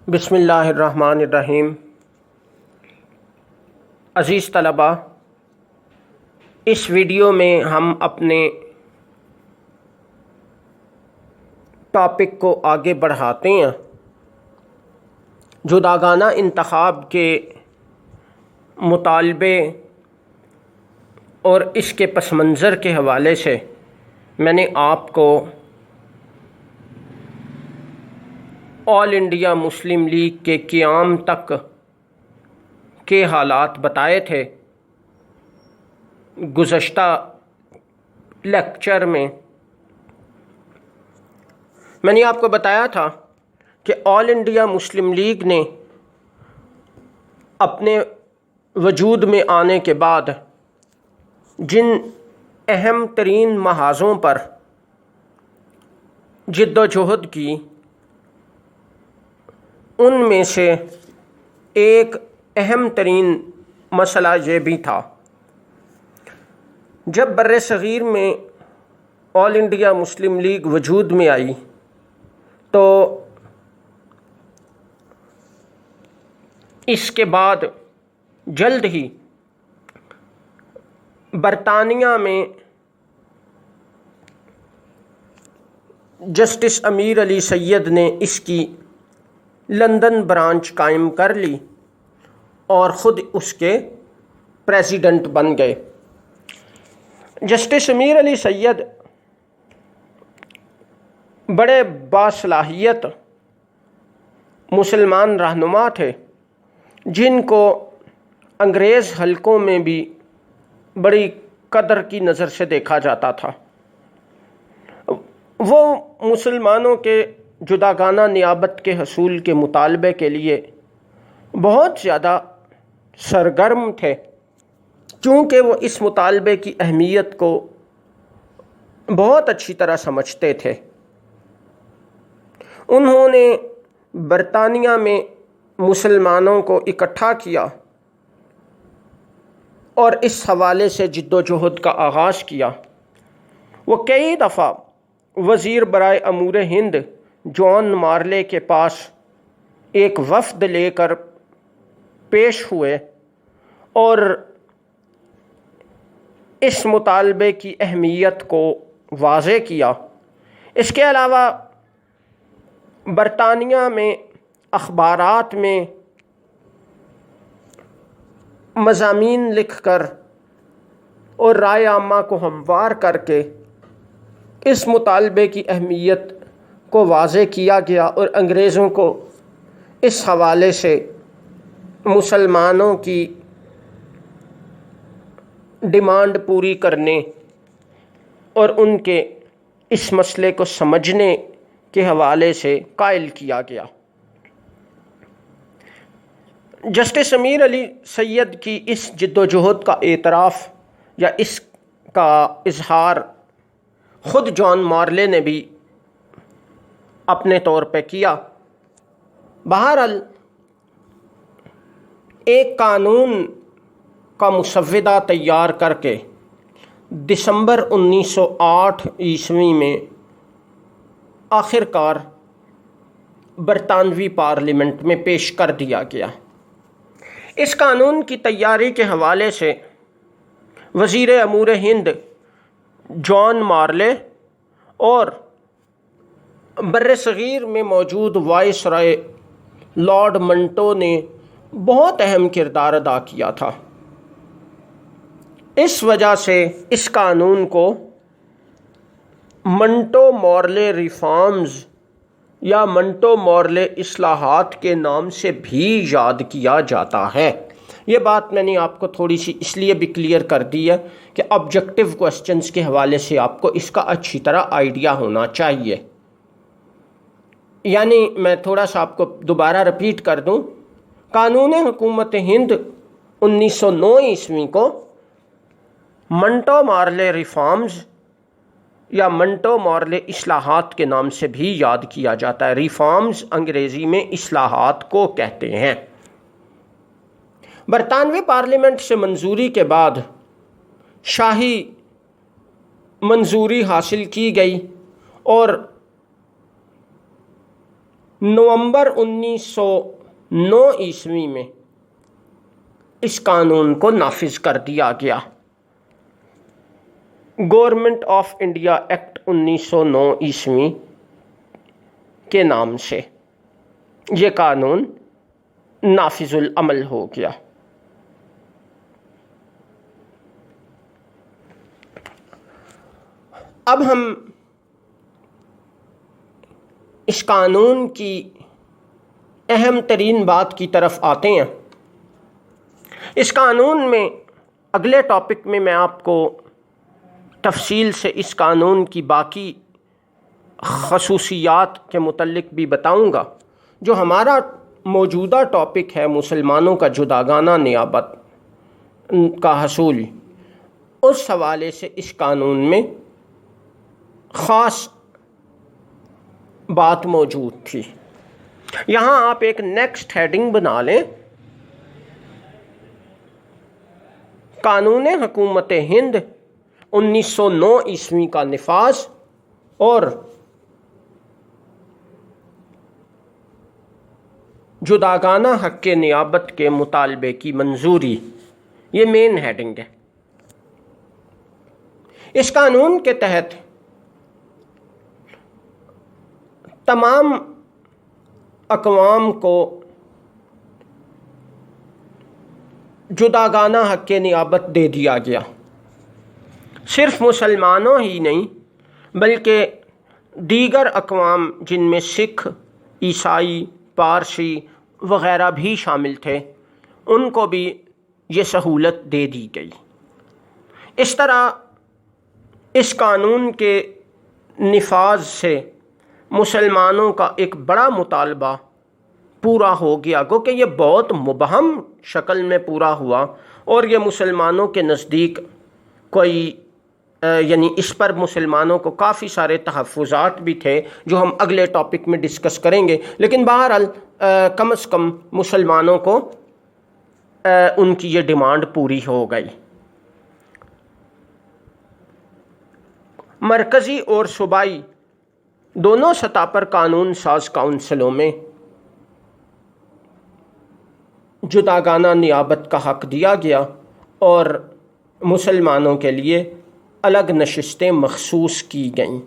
بسم اللہ الرحمن الرحیم۔ عزیز طلباء، اس ویڈیو میں ہم اپنے ٹاپک کو آگے بڑھاتے ہیں۔ جداگانہ انتخاب کے مطالبے اور اس کے پس منظر کے حوالے سے میں نے آپ کو آل انڈیا مسلم لیگ کے قیام تک کے حالات بتائے تھے۔ گزشتہ لیکچر میں نے آپ کو بتایا تھا کہ آل انڈیا مسلم لیگ نے اپنے وجود میں آنے کے بعد جن اہم ترین محاذوں پر جد و جہد کی، ان میں سے ایک اہم ترین مسئلہ یہ بھی تھا، جب بر صغیر میں آل انڈیا مسلم لیگ وجود میں آئی تو اس کے بعد جلد ہی برطانیہ میں جسٹس امیر علی سید نے اس کی لندن برانچ قائم کر لی اور خود اس کے پریزیڈنٹ بن گئے۔ جسٹس امیر علی سید بڑے باصلاحیت مسلمان رہنما تھے، جن کو انگریز حلقوں میں بھی بڑی قدر کی نظر سے دیکھا جاتا تھا۔ وہ مسلمانوں کے جداگانہ نیابت کے حصول کے مطالبے کے لیے بہت زیادہ سرگرم تھے، چونکہ وہ اس مطالبے کی اہمیت کو بہت اچھی طرح سمجھتے تھے۔ انہوں نے برطانیہ میں مسلمانوں کو اکٹھا کیا اور اس حوالے سے جد و جہد کا آغاز کیا۔ وہ کئی دفعہ وزیر برائے امور ہند جان مارلے کے پاس ایک وفد لے کر پیش ہوئے اور اس مطالبے کی اہمیت کو واضح کیا۔ اس کے علاوہ برطانیہ میں اخبارات میں مضامین لکھ کر اور رائے عامہ کو ہموار کر کے اس مطالبے کی اہمیت کو واضح کیا گیا، اور انگریزوں کو اس حوالے سے مسلمانوں کی ڈیمانڈ پوری کرنے اور ان کے اس مسئلے کو سمجھنے کے حوالے سے قائل کیا گیا۔ جسٹس امیر علی سید کی اس جد و جہد کا اعتراف یا اس کا اظہار خود جان مارلے نے بھی اپنے طور پہ کیا۔ بہرحال ایک قانون کا مسودہ تیار کر کے دسمبر 1908 عیسوی میں آخر کار برطانوی پارلیمنٹ میں پیش کر دیا گیا۔ اس قانون کی تیاری کے حوالے سے وزیر امور ہند جان مارلے اور بر صغیر میں موجود وائس رائے لارڈ منٹو نے بہت اہم کردار ادا کیا تھا۔ اس وجہ سے اس قانون کو منٹو مارلے ریفارمز یا منٹو مارلے اصلاحات کے نام سے بھی یاد کیا جاتا ہے۔ یہ بات میں نے آپ کو تھوڑی سی اس لیے بھی کلیئر کر دی ہے کہ آبجیکٹیو کوسچنز کے حوالے سے آپ کو اس کا اچھی طرح آئیڈیا ہونا چاہیے۔ یعنی میں تھوڑا سا آپ کو دوبارہ رپیٹ کر دوں، قانون حکومت ہند 1909 عیسوی کو منٹو مارلے ریفارمز یا منٹو مارلے اصلاحات کے نام سے بھی یاد کیا جاتا ہے۔ ریفارمز انگریزی میں اصلاحات کو کہتے ہیں۔ برطانوی پارلیمنٹ سے منظوری کے بعد شاہی منظوری حاصل کی گئی اور نومبر 1909 عیسوی میں اس قانون کو نافذ کر دیا گیا۔ گورنمنٹ آف انڈیا ایکٹ 1909 عیسوی کے نام سے یہ قانون نافذ العمل ہو گیا۔ اب ہم اس قانون کی اہم ترین بات کی طرف آتے ہیں۔ اس قانون میں اگلے ٹاپک میں میں آپ کو تفصیل سے اس قانون کی باقی خصوصیات کے متعلق بھی بتاؤں گا۔ جو ہمارا موجودہ ٹاپک ہے مسلمانوں کا جداگانہ نیابت کا حصول، اس حوالے سے اس قانون میں خاص بات موجود تھی۔ یہاں آپ ایک نیکسٹ ہیڈنگ بنا لیں، قانون حکومت ہند 1909 عیسوی کا نفاذ اور جداگانہ حق نیابت کے مطالبے کی منظوری، یہ مین ہیڈنگ ہے۔ اس قانون کے تحت تمام اقوام کو جداگانہ حق نیابت دے دیا گیا۔ صرف مسلمانوں ہی نہیں بلکہ دیگر اقوام جن میں سکھ، عیسائی، پارسی وغیرہ بھی شامل تھے، ان کو بھی یہ سہولت دے دی گئی۔ اس طرح اس قانون کے نفاذ سے مسلمانوں کا ایک بڑا مطالبہ پورا ہو گیا، گو کہ یہ بہت مبہم شکل میں پورا ہوا، اور یہ مسلمانوں کے نزدیک کوئی یعنی اس پر مسلمانوں کو کافی سارے تحفظات بھی تھے جو ہم اگلے ٹاپک میں ڈسکس کریں گے، لیکن بہرحال کم از کم مسلمانوں کو ان کی یہ ڈیمانڈ پوری ہو گئی۔ مرکزی اور صوبائی دونوں سطح پر قانون ساز کونسلوں میں جداگانہ نیابت کا حق دیا گیا اور مسلمانوں کے لیے الگ نشستیں مخصوص کی گئیں،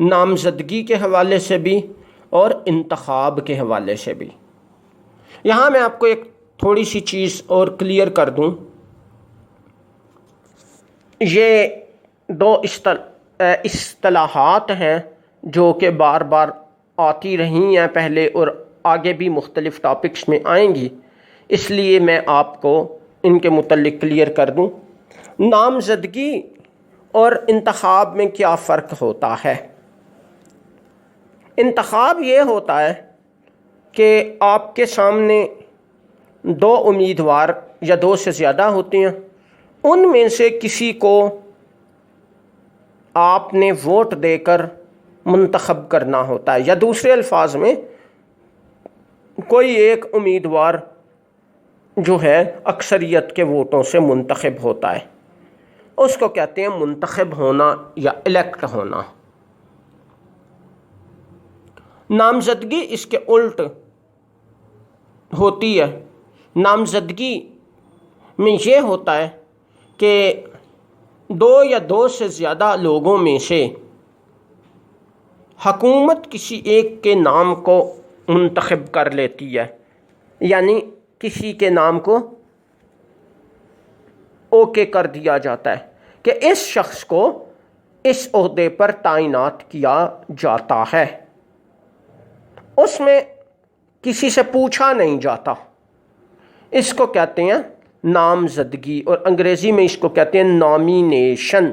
نامزدگی کے حوالے سے بھی اور انتخاب کے حوالے سے بھی۔ یہاں میں آپ کو ایک تھوڑی سی چیز اور کلیئر کر دوں، یہ دو اصطلاحات ہیں جو کہ بار بار آتی رہی ہیں پہلے اور آگے بھی مختلف ٹاپکس میں آئیں گی، اس لیے میں آپ کو ان کے متعلق کلیئر کر دوں۔ نامزدگی اور انتخاب میں کیا فرق ہوتا ہے؟ انتخاب یہ ہوتا ہے کہ آپ کے سامنے دو امیدوار یا دو سے زیادہ ہوتے ہیں، ان میں سے کسی کو آپ نے ووٹ دے کر منتخب کرنا ہوتا ہے، یا دوسرے الفاظ میں کوئی ایک امیدوار جو ہے اکثریت کے ووٹوں سے منتخب ہوتا ہے، اس کو کہتے ہیں منتخب ہونا یا الیکٹ ہونا۔ نامزدگی اس کے الٹ ہوتی ہے۔ نامزدگی میں یہ ہوتا ہے کہ دو یا دو سے زیادہ لوگوں میں سے حکومت کسی ایک کے نام کو منتخب کر لیتی ہے، یعنی کسی کے نام کو اوکے کر دیا جاتا ہے کہ اس شخص کو اس عہدے پر تعینات کیا جاتا ہے، اس میں کسی سے پوچھا نہیں جاتا۔ اس کو کہتے ہیں نامزدگی، اور انگریزی میں اس کو کہتے ہیں نامینیشن۔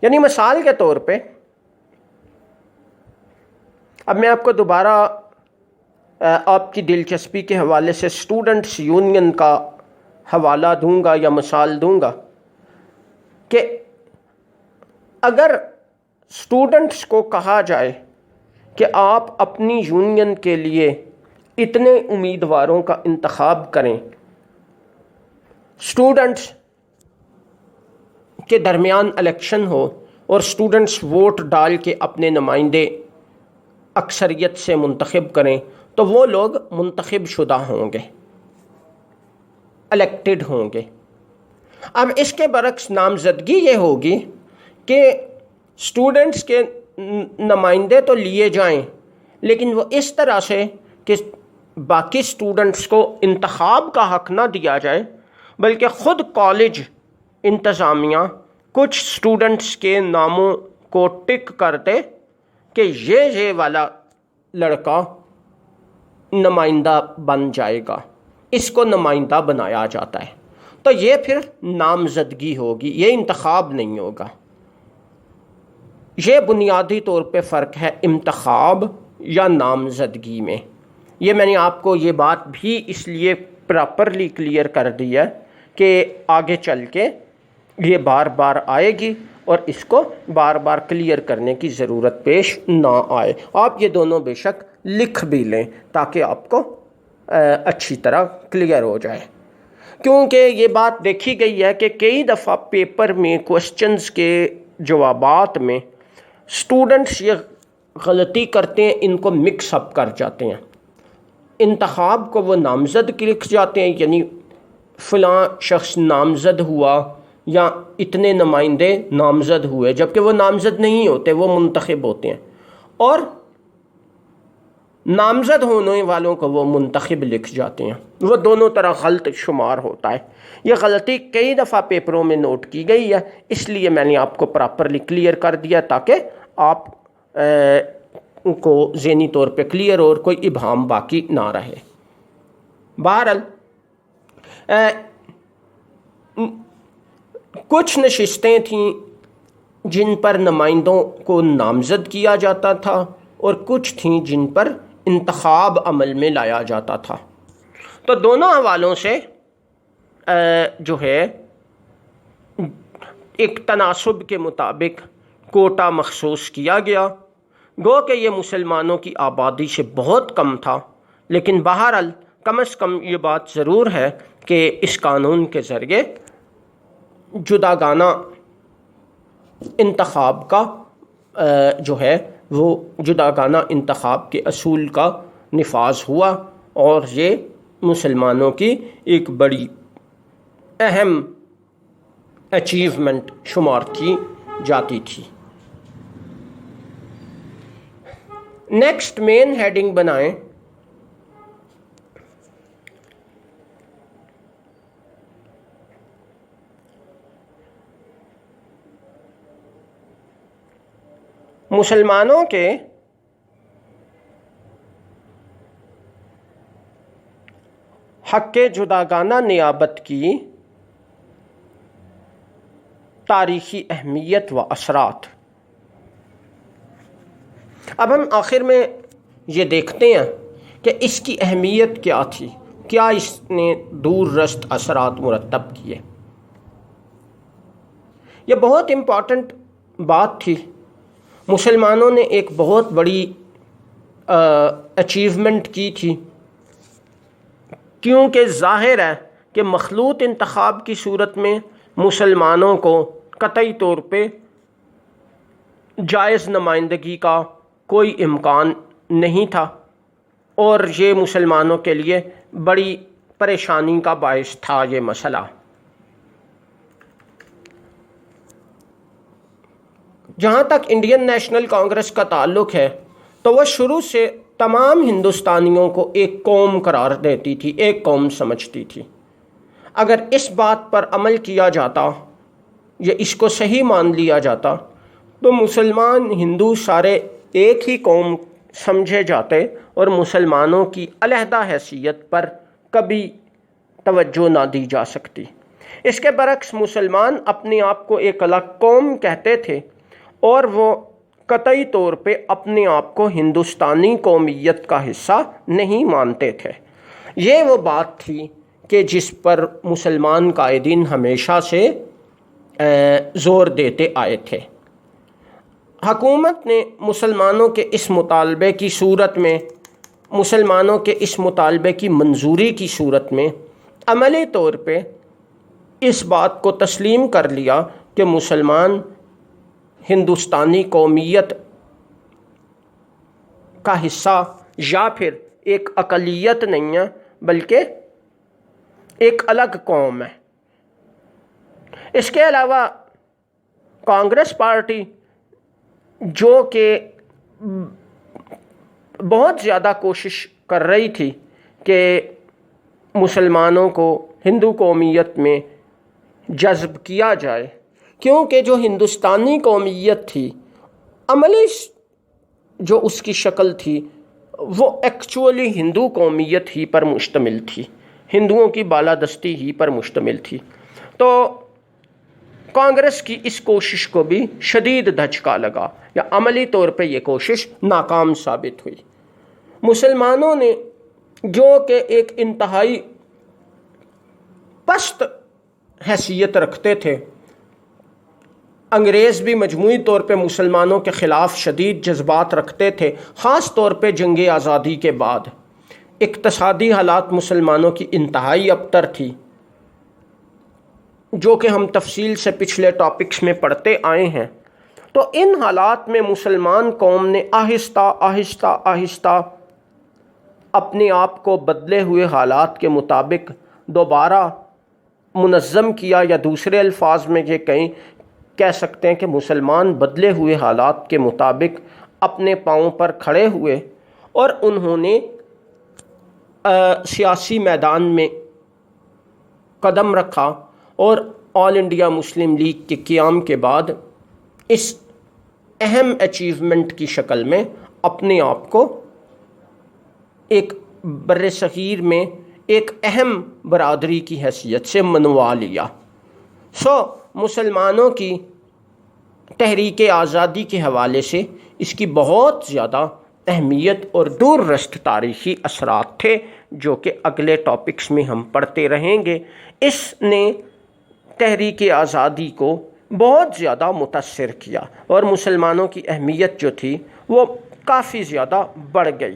یعنی مثال کے طور پہ اب میں آپ کو دوبارہ آپ کی دلچسپی کے حوالے سے اسٹوڈنٹس یونین کا حوالہ دوں گا یا مثال دوں گا کہ اگر اسٹوڈنٹس کو کہا جائے کہ آپ اپنی یونین کے لیے اتنے امیدواروں کا انتخاب کریں، اسٹوڈنٹس کے درمیان الیکشن ہو اور اسٹوڈنٹس ووٹ ڈال کے اپنے نمائندے اکثریت سے منتخب کریں تو وہ لوگ منتخب شدہ ہوں گے، الیکٹڈ ہوں گے۔ اب اس کے برعکس نامزدگی یہ ہوگی کہ اسٹوڈنٹس کے نمائندے تو لیے جائیں، لیکن وہ اس طرح سے کہ باقی اسٹوڈنٹس کو انتخاب کا حق نہ دیا جائے، بلکہ خود کالج انتظامیہ کچھ اسٹوڈنٹس کے ناموں کو ٹک کر دے کہ یہ والا لڑکا نمائندہ بن جائے گا، اس کو نمائندہ بنایا جاتا ہے۔ تو یہ پھر نامزدگی ہوگی، یہ انتخاب نہیں ہوگا۔ یہ بنیادی طور پہ فرق ہے انتخاب یا نامزدگی میں۔ یہ میں نے آپ کو یہ بات بھی اس لیے پراپرلی کلیئر کر دی ہے کہ آگے چل کے یہ بار بار آئے گی اور اس کو بار بار کلیئر کرنے کی ضرورت پیش نہ آئے۔ آپ یہ دونوں بے شک لکھ بھی لیں تاکہ آپ کو اچھی طرح کلیئر ہو جائے، کیونکہ یہ بات دیکھی گئی ہے کہ کئی دفعہ پیپر میں کوسچنز کے جوابات میں اسٹوڈنٹس یہ غلطی کرتے ہیں، ان کو مکس اپ کر جاتے ہیں۔ انتخاب کو وہ نامزد لکھ جاتے ہیں، یعنی فلاں شخص نامزد ہوا یا اتنے نمائندے نامزد ہوئے، جبکہ وہ نامزد نہیں ہوتے، وہ منتخب ہوتے ہیں، اور نامزد ہونے والوں کو وہ منتخب لکھ جاتے ہیں۔ وہ دونوں طرح غلط شمار ہوتا ہے۔ یہ غلطی کئی دفعہ پیپروں میں نوٹ کی گئی ہے، اس لیے میں نے آپ کو پراپرلی کلیئر کر دیا تاکہ آپ کو ذہنی طور پہ کلیئر اور کوئی ابہام باقی نہ رہے۔ بہرحال کچھ نشستیں تھیں جن پر نمائندوں کو نامزد کیا جاتا تھا اور کچھ تھیں جن پر انتخاب عمل میں لایا جاتا تھا۔ تو دونوں حوالوں سے جو ہے ایک تناسب کے مطابق کوٹا مخصوص کیا گیا، گو کہ یہ مسلمانوں کی آبادی سے بہت کم تھا، لیکن بہرحال کم از کم یہ بات ضرور ہے کہ اس قانون کے ذریعے جداگانہ انتخاب کا جو ہے وہ جداگانہ انتخاب کے اصول کا نفاذ ہوا، اور یہ مسلمانوں کی ایک بڑی اہم اچیومنٹ شمار کی جاتی تھی۔ نیکسٹ مین ہیڈنگ بنائیں۔ مسلمانوں کے حق جداگانہ نیابت کی تاریخی اہمیت و اثرات۔ اب ہم آخر میں یہ دیکھتے ہیں کہ اس کی اہمیت کیا تھی، کیا اس نے دور رست اثرات مرتب کیے۔ یہ بہت امپورٹنٹ بات تھی۔ مسلمانوں نے ایک بہت بڑی اچیومنٹ کی تھی، کیونکہ ظاہر ہے کہ مخلوط انتخاب کی صورت میں مسلمانوں کو قطعی طور پہ جائز نمائندگی کا کوئی امکان نہیں تھا، اور یہ مسلمانوں کے لیے بڑی پریشانی کا باعث تھا یہ مسئلہ۔ جہاں تک انڈین نیشنل کانگریس کا تعلق ہے تو وہ شروع سے تمام ہندوستانیوں کو ایک قوم قرار دیتی تھی، ایک قوم سمجھتی تھی۔ اگر اس بات پر عمل کیا جاتا یا اس کو صحیح مان لیا جاتا تو مسلمان ہندو سارے ایک ہی قوم سمجھے جاتے اور مسلمانوں کی علیحدہ حیثیت پر کبھی توجہ نہ دی جا سکتی۔ اس کے برعکس مسلمان اپنے آپ کو ایک الگ قوم کہتے تھے، اور وہ قطعی طور پہ اپنے آپ کو ہندوستانی قومیت کا حصہ نہیں مانتے تھے۔ یہ وہ بات تھی کہ جس پر مسلمان قائدین ہمیشہ سے زور دیتے آئے تھے۔ حکومت نے مسلمانوں کے اس مطالبے کی صورت میں، مسلمانوں کے اس مطالبے کی منظوری کی صورت میں عملی طور پہ اس بات کو تسلیم کر لیا کہ مسلمان ہندوستانی قومیت کا حصہ یا پھر ایک اقلیت نہیں ہے بلکہ ایک الگ قوم ہے۔ اس کے علاوہ کانگریس پارٹی جو کہ بہت زیادہ کوشش کر رہی تھی کہ مسلمانوں کو ہندو قومیت میں جذب کیا جائے، کیونکہ جو ہندوستانی قومیت تھی عملی جو اس کی شکل تھی وہ ایکچولی ہندو قومیت ہی پر مشتمل تھی، ہندوؤں کی بالادستی ہی پر مشتمل تھی۔ تو کانگریس کی اس کوشش کو بھی شدید دھچکا لگا یا عملی طور پہ یہ کوشش ناکام ثابت ہوئی۔ مسلمانوں نے جو کہ ایک انتہائی پست حیثیت رکھتے تھے، انگریز بھی مجموعی طور پہ مسلمانوں کے خلاف شدید جذبات رکھتے تھے، خاص طور پہ جنگ آزادی کے بعد اقتصادی حالات مسلمانوں کی انتہائی ابتر تھی، جو کہ ہم تفصیل سے پچھلے ٹاپکس میں پڑھتے آئے ہیں۔ تو ان حالات میں مسلمان قوم نے آہستہ آہستہ آہستہ اپنے آپ کو بدلے ہوئے حالات کے مطابق دوبارہ منظم کیا، یا دوسرے الفاظ میں یہ کہہ سکتے ہیں کہ مسلمان بدلے ہوئے حالات کے مطابق اپنے پاؤں پر کھڑے ہوئے، اور انہوں نے سیاسی میدان میں قدم رکھا، اور آل انڈیا مسلم لیگ کے قیام کے بعد اس اہم اچیومنٹ کی شکل میں اپنے آپ کو ایک بر صغیر میں ایک اہم برادری کی حیثیت سے منوا لیا۔ مسلمانوں کی تحریک آزادی کے حوالے سے اس کی بہت زیادہ اہمیت اور دور رست تاریخی اثرات تھے، جو کہ اگلے ٹاپکس میں ہم پڑھتے رہیں گے۔ اس نے تحریک آزادی کو بہت زیادہ متاثر کیا، اور مسلمانوں کی اہمیت جو تھی وہ کافی زیادہ بڑھ گئی،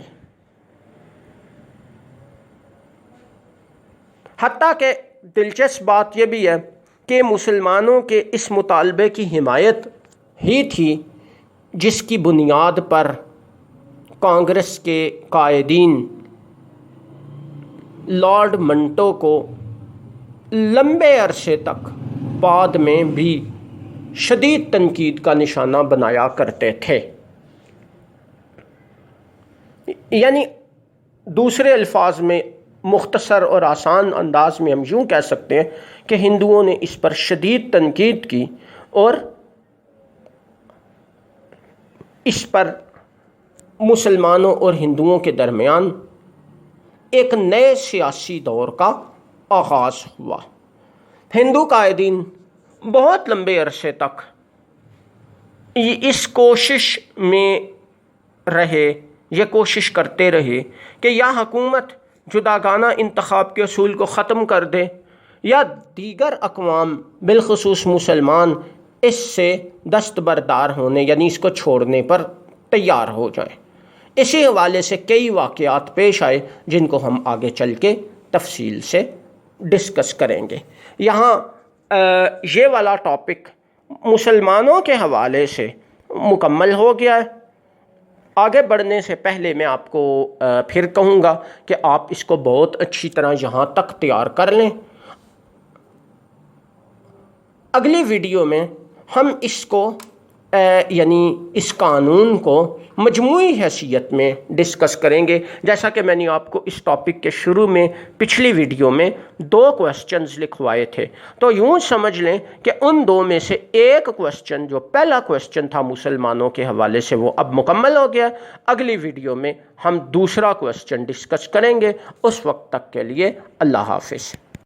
حتیٰ کہ دلچسپ بات یہ بھی ہے کہ مسلمانوں کے اس مطالبے کی حمایت ہی تھی جس کی بنیاد پر کانگریس کے قائدین لارڈ منٹو کو لمبے عرصے تک بعد میں بھی شدید تنقید کا نشانہ بنایا کرتے تھے۔ یعنی دوسرے الفاظ میں مختصر اور آسان انداز میں ہم یوں کہہ سکتے ہیں کہ ہندوؤں نے اس پر شدید تنقید کی، اور اس پر مسلمانوں اور ہندوؤں کے درمیان ایک نئے سیاسی دور کا آغاز ہوا۔ ہندو قائدین بہت لمبے عرصے تک اس کوشش میں رہے، یہ کوشش کرتے رہے کہ یا حکومت جداگانہ انتخاب کے اصول کو ختم کر دے، یا دیگر اقوام بالخصوص مسلمان اس سے دستبردار ہونے یعنی اس کو چھوڑنے پر تیار ہو جائیں۔ اسی حوالے سے کئی واقعات پیش آئے جن کو ہم آگے چل کے تفصیل سے ڈسکس کریں گے۔ یہاں یہ والا ٹاپک مسلمانوں کے حوالے سے مکمل ہو گیا ہے۔ آگے بڑھنے سے پہلے میں آپ کو پھر کہوں گا کہ آپ اس کو بہت اچھی طرح یہاں تک تیار کر لیں۔ اگلی ویڈیو میں ہم اس کو یعنی اس قانون کو مجموعی حیثیت میں ڈسکس کریں گے۔ جیسا کہ میں نے آپ کو اس ٹاپک کے شروع میں پچھلی ویڈیو میں 2 کوسچنز لکھوائے تھے، تو یوں سمجھ لیں کہ ان 2 میں سے ایک کوسچن جو پہلا کوسچن تھا مسلمانوں کے حوالے سے وہ اب مکمل ہو گیا۔ اگلی ویڈیو میں ہم دوسرا کوسچن ڈسکس کریں گے۔ اس وقت تک کے لیے اللہ حافظ۔